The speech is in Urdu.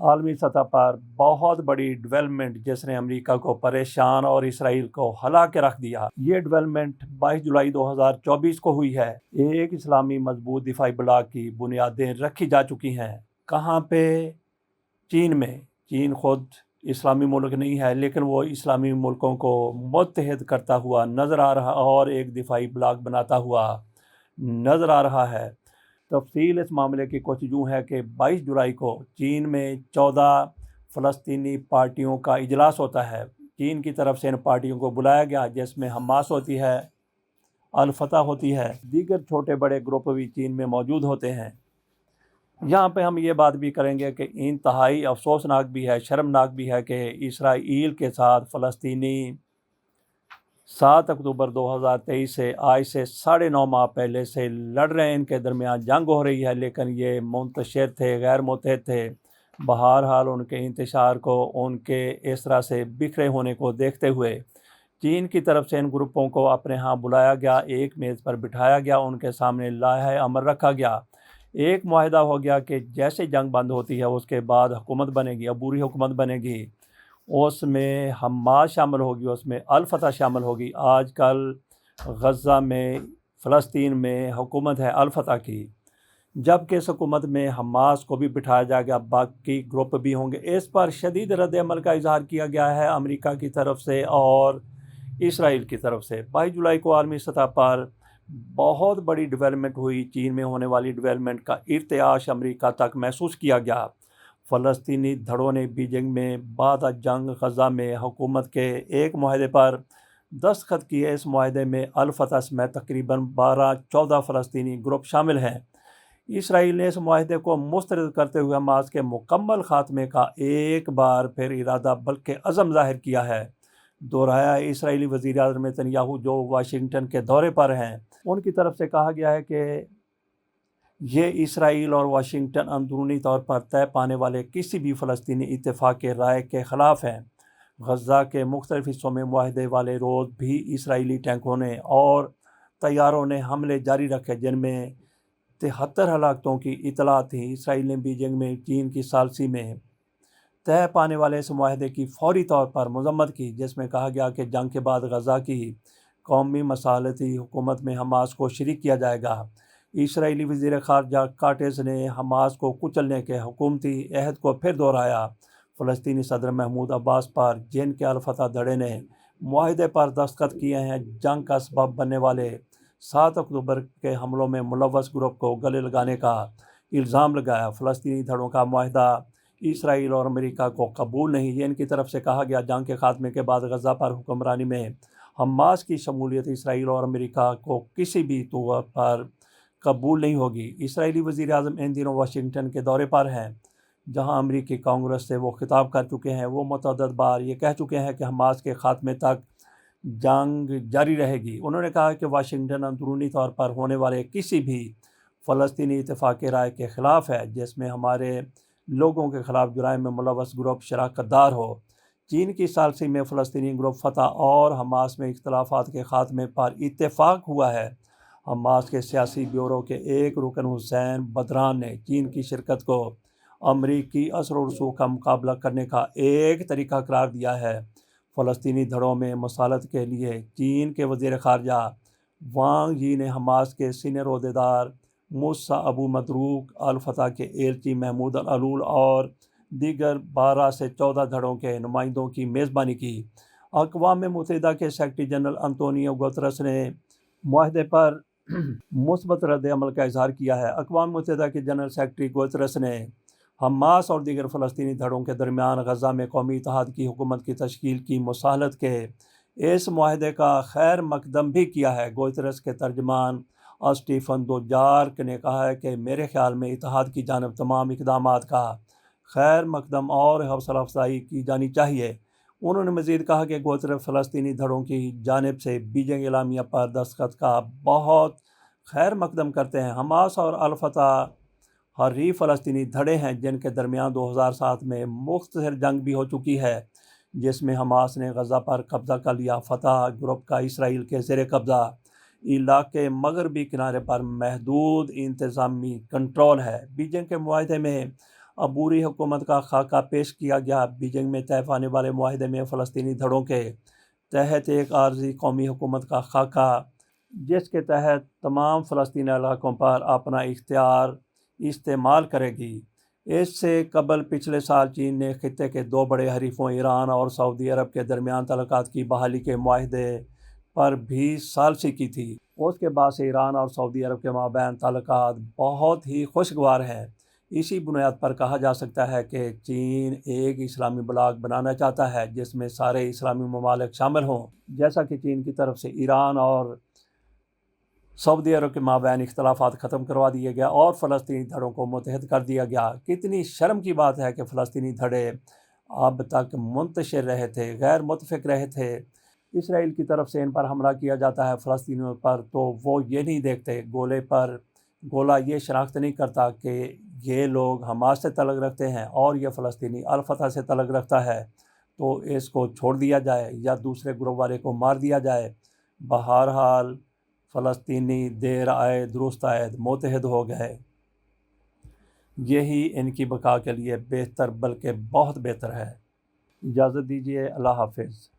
عالمی سطح پر بہت بڑی ڈیولپمنٹ جس نے امریکہ کو پریشان اور اسرائیل کو ہلا کے رکھ دیا۔ یہ ڈیولپمنٹ 22 جولائی 2024 کو ہوئی ہے۔ ایک اسلامی مضبوط دفاعی بلاک کی بنیادیں رکھی جا چکی ہیں۔ کہاں پہ؟ چین میں۔ چین خود اسلامی ملک نہیں ہے، لیکن وہ اسلامی ملکوں کو متحد کرتا ہوا نظر آ رہا اور ایک دفاعی بلاک بناتا ہوا نظر آ رہا ہے۔ تفصیل اس معاملے کی کچھ یوں ہے کہ 22 جولائی کو چین میں 14 فلسطینی پارٹیوں کا اجلاس ہوتا ہے۔ چین کی طرف سے ان پارٹیوں کو بلایا گیا، جس میں حماس ہوتی ہے، الفتح ہوتی ہے، دیگر چھوٹے بڑے گروپ بھی چین میں موجود ہوتے ہیں۔ یہاں پہ ہم یہ بات بھی کریں گے کہ انتہائی افسوسناک بھی ہے، شرمناک بھی ہے کہ اسرائیل کے ساتھ فلسطینی 7 اکتوبر 2023 سے آج سے 9.5 ماہ پہلے سے لڑ رہے ہیں، ان کے درمیان جنگ ہو رہی ہے، لیکن یہ منتشر تھے، غیر متحد تھے۔ بہرحال ان کے انتشار کو، ان کے اس طرح سے بکھرے ہونے کو دیکھتے ہوئے چین کی طرف سے ان گروپوں کو اپنے ہاں بلایا گیا، ایک میز پر بٹھایا گیا، ان کے سامنے لائحہ عمل رکھا گیا۔ ایک معاہدہ ہو گیا کہ جیسے جنگ بند ہوتی ہے اس کے بعد حکومت بنے گی، عبوری حکومت بنے گی، اس میں حماس شامل ہوگی، اس میں الفتح شامل ہوگی۔ آج کل غزہ میں، فلسطین میں حکومت ہے الفتح کی، جبکہ اس حکومت میں حماس کو بھی بٹھایا جائے گا، باقی گروپ بھی ہوں گے۔ اس پر شدید رد عمل کا اظہار کیا گیا ہے امریکہ کی طرف سے اور اسرائیل کی طرف سے۔ 22 جولائی کو عالمی سطح پر بہت بڑی ڈیولپمنٹ ہوئی۔ چین میں ہونے والی ڈیولپمنٹ کا ارتعاش امریکہ تک محسوس کیا گیا۔ فلسطینی دھڑوں نے بیجنگ میں بعد جنگ غزہ میں حکومت کے ایک معاہدے پر دستخط کیے۔ اس معاہدے میں الفتح سمیت تقریباً 14 فلسطینی گروپ شامل ہیں۔ اسرائیل نے اس معاہدے کو مسترد کرتے ہوئے حماس کے مکمل خاتمے کا ایک بار پھر ارادہ بلکہ عزم ظاہر کیا ہے، دہرایا۔ اسرائیلی وزیر اعظم نتنیاہو جو واشنگٹن کے دورے پر ہیں، ان کی طرف سے کہا گیا ہے کہ یہ اسرائیل اور واشنگٹن اندرونی طور پر طے پانے والے کسی بھی فلسطینی اتفاق رائے کے خلاف ہیں۔ غزہ کے مختلف حصوں میں معاہدے والے روز بھی اسرائیلی ٹینکوں نے اور طیاروں نے حملے جاری رکھے، جن میں 73 ہلاکتوں کی اطلاع تھی۔ اسرائیل نے بیجنگ میں چین کی ثالثی میں طے پانے والے اس معاہدے کی فوری طور پر مذمت کی، جس میں کہا گیا کہ جنگ کے بعد غزہ کی قومی مصالحتی حکومت میں حماس کو شریک کیا جائے گا۔ اسرائیلی وزیر خارجہ کاٹز نے حماس کو کچلنے کے حکومتی عہد کو پھر دہرایا۔ فلسطینی صدر محمود عباس پر جن کے الفتح دھڑے نے معاہدے پر دستخط کیے ہیں، جنگ کا سبب بننے والے 7 اکتوبر کے حملوں میں ملوث گروپ کو گلے لگانے کا الزام لگایا۔ فلسطینی دھڑوں کا معاہدہ اسرائیل اور امریکہ کو قبول نہیں، یہ ان کی طرف سے کہا گیا۔ جنگ کے خاتمے کے بعد غزہ پر حکمرانی میں حماس کی شمولیت اسرائیل اور امریکہ کو کسی بھی طور پر قبول نہیں ہوگی۔ اسرائیلی وزیر اعظم ان دنوں واشنگٹن کے دورے پر ہیں، جہاں امریکی کانگریس سے وہ خطاب کر چکے ہیں۔ وہ متعدد بار یہ کہہ چکے ہیں کہ حماس کے خاتمے تک جنگ جاری رہے گی۔ انہوں نے کہا کہ واشنگٹن اندرونی طور پر ہونے والے کسی بھی فلسطینی اتفاق رائے کے خلاف ہے، جس میں ہمارے لوگوں کے خلاف جرائم میں ملوث گروپ شراکت دار ہو۔ چین کی ثالثی میں فلسطینی گروپ فتح اور حماس میں اختلافات کے خاتمے پر اتفاق ہوا ہے۔ حماس کے سیاسی بیورو کے ایک رکن حسین بدران نے چین کی شرکت کو امریکی اثر و رسوخ کا مقابلہ کرنے کا ایک طریقہ قرار دیا ہے۔ فلسطینی دھڑوں میں مصالحت کے لیے چین کے وزیر خارجہ وانگ یی نے حماس کے سینئر عہدیدار موسیٰ ابو مدروک، الفتح کے ایلچی محمود العلول اور دیگر 12 سے 14 دھڑوں کے نمائندوں کی میزبانی کی۔ اقوام متحدہ کے سیکرٹری جنرل انطونیو گوترس نے معاہدے پر مثبت رد عمل کا اظہار کیا ہے۔ اقوام متحدہ کے جنرل سیکرٹری گوترس نے حماس اور دیگر فلسطینی دھڑوں کے درمیان غزہ میں قومی اتحاد کی حکومت کی تشکیل کی مصالحت کے اس معاہدے کا خیر مقدم بھی کیا ہے۔ گوترس کے ترجمان اسٹیفن دوجارک نے کہا ہے کہ میرے خیال میں اتحاد کی جانب تمام اقدامات کا خیر مقدم اور حوصلہ افزائی کی جانی چاہیے۔ انہوں نے مزید کہا کہ گوترس فلسطینی دھڑوں کی جانب سے بیجنگ اعلامیہ پر دستخط کا بہت خیر مقدم کرتے ہیں۔ حماس اور الفتح حریف فلسطینی دھڑے ہیں، جن کے درمیان 2007 میں مختصر جنگ بھی ہو چکی ہے، جس میں حماس نے غزہ پر قبضہ کر لیا۔ فتح گروپ کا اسرائیل کے زیر قبضہ علاقے مغربی کنارے پر محدود انتظامی کنٹرول ہے۔ بیجنگ کے معاہدے میں عبوری حکومت کا خاکہ پیش کیا گیا۔ بیجنگ میں طے پانے والے معاہدے میں فلسطینی دھڑوں کے تحت ایک عارضی قومی حکومت کا خاکہ، جس کے تحت تمام فلسطینی علاقوں پر اپنا اختیار استعمال کرے گی۔ اس سے قبل پچھلے سال چین نے خطے کے دو بڑے حریفوں ایران اور سعودی عرب کے درمیان تعلقات کی بحالی کے معاہدے پر بھی ثالثی کی تھی۔ اس کے بعد سے ایران اور سعودی عرب کے مابین تعلقات بہت ہی خوشگوار ہیں۔ اسی بنیاد پر کہا جا سکتا ہے کہ چین ایک اسلامی بلاک بنانا چاہتا ہے جس میں سارے اسلامی ممالک شامل ہوں۔ جیسا کہ چین کی طرف سے ایران اور سعودی عرب کے مابین اختلافات ختم کروا دیے گیا اور فلسطینی دھڑوں کو متحد کر دیا گیا۔ کتنی شرم کی بات ہے کہ فلسطینی دھڑے اب تک منتشر رہے تھے، غیر متفق رہے تھے۔ اسرائیل کی طرف سے ان پر حملہ کیا جاتا ہے فلسطینیوں پر تو وہ یہ نہیں دیکھتے، گولہ یہ شناخت نہیں کرتا کہ یہ لوگ حماس سے تعلق رکھتے ہیں اور یہ فلسطینی الفتح سے تعلق رکھتا ہے، تو اس کو چھوڑ دیا جائے یا دوسرے گروپ والے کو مار دیا جائے۔ بہرحال فلسطینی دیر آئے درست آئے متحد ہو گئے۔ یہی ان کی بقا کے لیے بہتر بلکہ بہت بہتر ہے۔ اجازت دیجیے، اللہ حافظ۔